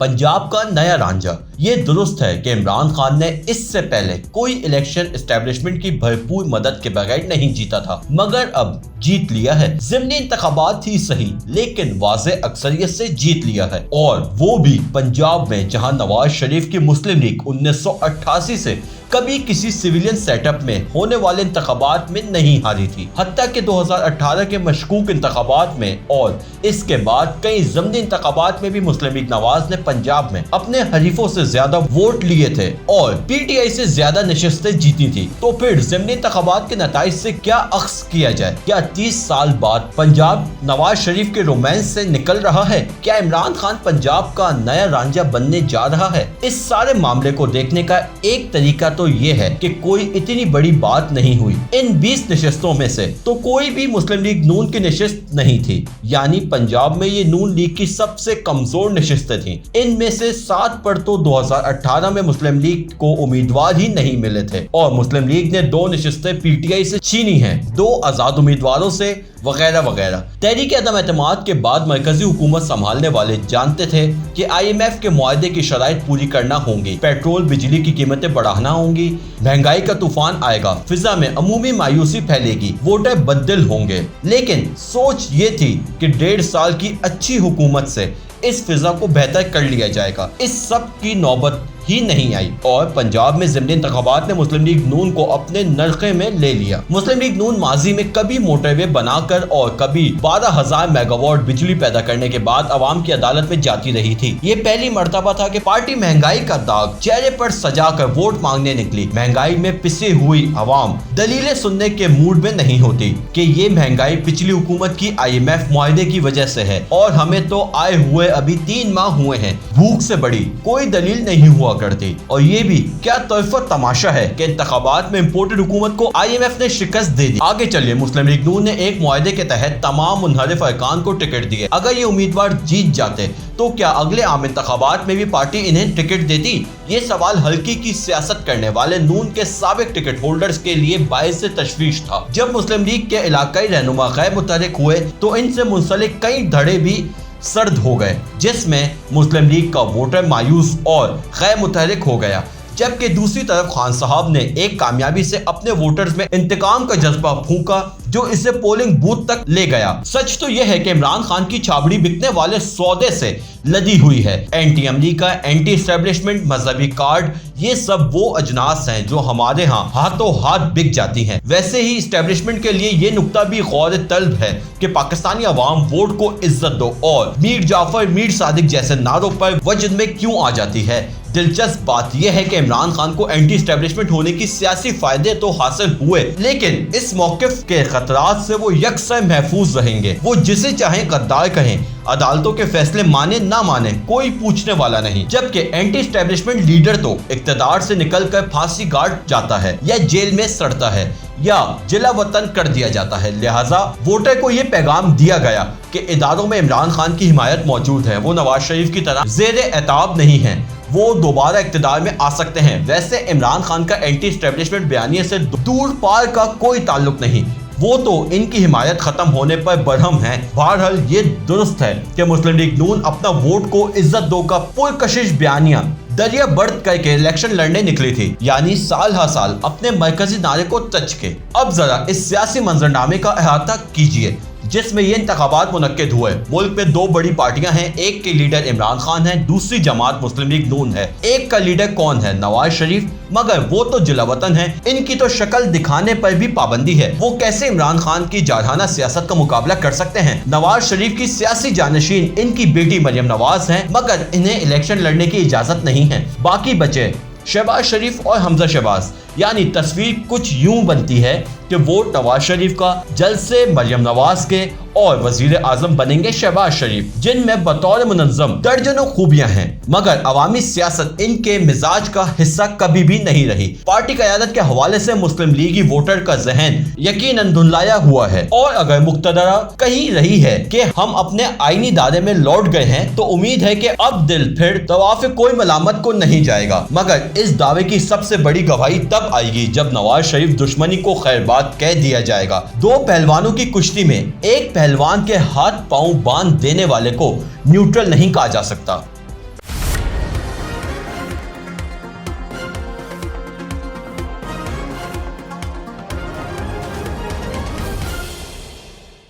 पंजाब का नया रांझा। ये दुरुस्त है कि इमरान खान ने इससे पहले कोई इलेक्शन एस्टेब्लिशमेंट की भरपूर मदद के बगैर नहीं जीता था, मगर अब जीत लिया है। ज़िमनी इंतखाबात ही सही, लेकिन वाज़ेह अक्सरियत से जीत लिया है, और वो भी पंजाब में, जहां नवाज शरीफ की मुस्लिम लीग 1988 से कभी किसी सिविलियन सेटअप में होने वाले इंतखाबात में नहीं हारी थी। हत्ता के 2018 के मशकूक इंतखाबात में और इसके बाद कई ज़िमनी इंतखाबात में भी मुस्लिम लीग नवाज ने पंजाब में अपने हरीफों से ज्यादा वोट लिए थे और पीटीआई से ज्यादा नशिस्तें जीती थी। तो फिर ज़िमनी इंतखाबात के नताइज से क्या अख्ज़ किया जाए? क्या 30 साल बाद पंजाब नवाज शरीफ के रोमांस से निकल रहा है? क्या इमरान खान पंजाब का नया रांझा बनने जा रहा है? इस सारे मामले को देखने का एक तरीका तो ये है कि कोई इतनी बड़ी बात नहीं हुई। इन 20 नशिस्तों में से तो कोई भी मुस्लिम लीग नून की नशिस्त नहीं थी, यानी पंजाब में ये नून लीग की सबसे कमजोर नशिस्तें थीं। इनमें से 7 पर तो 2018 में मुस्लिम लीग को उम्मीदवार ही नहीं मिले थे और मुस्लिम लीग ने 2 नशिस्तें पीटीआई से छीनी हैं, 2 आजाद उम्मीदवारों से, वगैरह वगैरह। तहरीक अदम एतमाद के बाद मरकजी हुकूमत संभालने वाले जानते थे कि IMF के मुआहदे की शराइत पूरी करना होंगी, पेट्रोल बिजली की कीमतें बढ़ाना होंगी, महंगाई का तूफान आएगा, फिजा में अमूमी मायूसी फैलेगी, वोटर बददिल होंगे। लेकिन सोच ये थी कि 1.5 साल की अच्छी हुकूमत से इस फिजा को बेहतर कर लिया जाएगा। इस सब की नौबत ही नहीं आई और पंजाब में ज़िमनी इंतखाबात ने मुस्लिम लीग नून को अपने नरखे में ले लिया। मुस्लिम लीग नून माजी में कभी मोटरवे बनाकर और कभी 12,000 मेगावाट बिजली पैदा करने के बाद अवाम की अदालत में जाती रही थी। ये पहली मर्तबा था कि पार्टी महंगाई का दाग चेहरे पर सजा कर वोट मांगने निकली। महंगाई में पिसी हुई अवाम दलीलें सुनने के मूड में नहीं होती कि ये महंगाई पिछली हुकूमत की IMF मुआहदे की वजह से है और हमें तो आए हुए अभी 3 माह हुए हैं, भूख से बड़ी कोई दलील नहीं हुआ करती। और ये भी क्या तोहफा तमाशा है कि इंतखाबात में इम्पोर्टेड हुकूमत को IMF ने शिकस्त दे दी। आगे चलिए, मुस्लिम लीग नून ने एक मुआहदे के तहत तमाम मुनहरिफ अरकान को टिकट दिए। अगर ये उम्मीदवार जीत जाते तो क्या अगले आम इंतखाबात में भी पार्टी इन्हें टिकट देती? ये सवाल हल्की की सियासत करने वाले नून के साबिक टिकट होल्डर्स के लिए बाइस तशवीश था। जब मुस्लिम लीग के इलाकाई रहनुमा गैर मुतहर्रिक हुए तो इनसे मुंसलिक कई धड़े भी सर्द हो गए, जिसमें मुस्लिम लीग का वोटर मायूस और गैर मुतहर्रिक हो गया, जबकि दूसरी तरफ खान साहब ने एक कामयाबी से अपने वोटर्स में इंतकाम का जज्बा फूंका जो इसे पोलिंग बूथ तक ले गया। सच तो यह है कि इमरान खान की छाबड़ी बिकने वाले सौदे से लदी हुई है। एंटी अमरीका, एंटी एस्टेब्लिशमेंट, मजहबी कार्ड, ये सब वो अजनास हैं जो हमारे यहाँ हाथों हाथ बिक जाती हैं। वैसे ही एस्टेब्लिशमेंट के लिए ये नुक्ता भी गौर तलब है कि पाकिस्तानी अवाम वोट को इज्जत दो और मीर जाफर, मीर सादिक जैसे नारों पर वजद में क्यों आ जाती है। दिलचस्प बात यह है कि इमरान खान को एंटी एस्टेब्लिशमेंट होने की सियासी फायदे तो हासिल हुए, लेकिन इस मौकिफ के खतरात से वो यकसा महफूज रहेंगे। वो जिसे चाहें गद्दार कहें, अदालतों के फैसले माने ना माने कोई पूछने वाला नहीं। जबकि एंटी एस्टेब्लिशमेंट लीडर तो इक्तदार से निकलकर फांसी गाट जाता है या जेल में सड़ता है या जिला वतन कर दिया जाता है। लिहाजा वोटर को ये पैगाम दिया गया कि इदारों में इमरान खान की हिमायत मौजूद है, वो नवाज शरीफ की तरह ज़ेर एताब नहीं है, वो दोबारा इक्तदार में आ सकते हैं। वैसे इमरान खान का एंटी एस्टेब्लिशमेंट बयानिए से दूर पार का कोई ताल्लुक नहीं, वो तो इनकी हिमायत खत्म होने पर बरहम है। बहरहाल ये दुरुस्त है कि मुस्लिम लीग नून अपना वोट को इज्जत दो का पुरकशिश बयानिया दरिया बर्द करके इलेक्शन लड़ने निकली थी, यानी साल हर साल अपने मरकजी नारे को तच के। अब जरा इस सियासी मंजरनामे का अहाता कीजिए जिसमें ये इंतखाबात मुनक्किद हुए। मुल्क में 2 बड़ी पार्टियां हैं, एक के लीडर इमरान खान है, दूसरी जमात मुस्लिम लीग नून है। एक का लीडर कौन है? नवाज शरीफ, मगर वो तो जिला वतन है, इनकी तो शक्ल दिखाने पर भी पाबंदी है। वो कैसे इमरान खान की जारहाना सियासत का मुकाबला कर सकते हैं? नवाज शरीफ की सियासी जानशीन इनकी बेटी मरियम नवाज है, मगर इन्हें इलेक्शन लड़ने की इजाजत नहीं है। बाकी बचे शहबाज शरीफ और हमजा शहबाज, यानी तस्वीर कुछ यूं बनती है कि वोट नवाज शरीफ का, जल्द से मरियम नवाज के और वजीर आजम बनेंगे शहबाज शरीफ, जिनमें बतौर मुनज़्ज़म दर्जनों खूबियां हैं, मगर अवामी सियासत इनके मिजाज का हिस्सा कभी भी नहीं रही। पार्टी क़यादत के हवाले से मुस्लिम लीगी वोटर का जहन यकीनन धुंधलाया हुआ है और अगर मुक्तदरा कही रही है कि हम अपने आईनी दायरे में लौट गए हैं तो उम्मीद है कि अब दिल फिर तवाफ़े कोई मलामत को नहीं जाएगा। मगर इस दावे की सबसे बड़ी गवाही तब आएगी जब नवाज शरीफ दुश्मनी को खैर बात कह दिया जाएगा। 2 पहलवानों की कुश्ती में एक पहलवान के हाथ पांव बांध देने वाले को न्यूट्रल नहीं कहा जा सकता।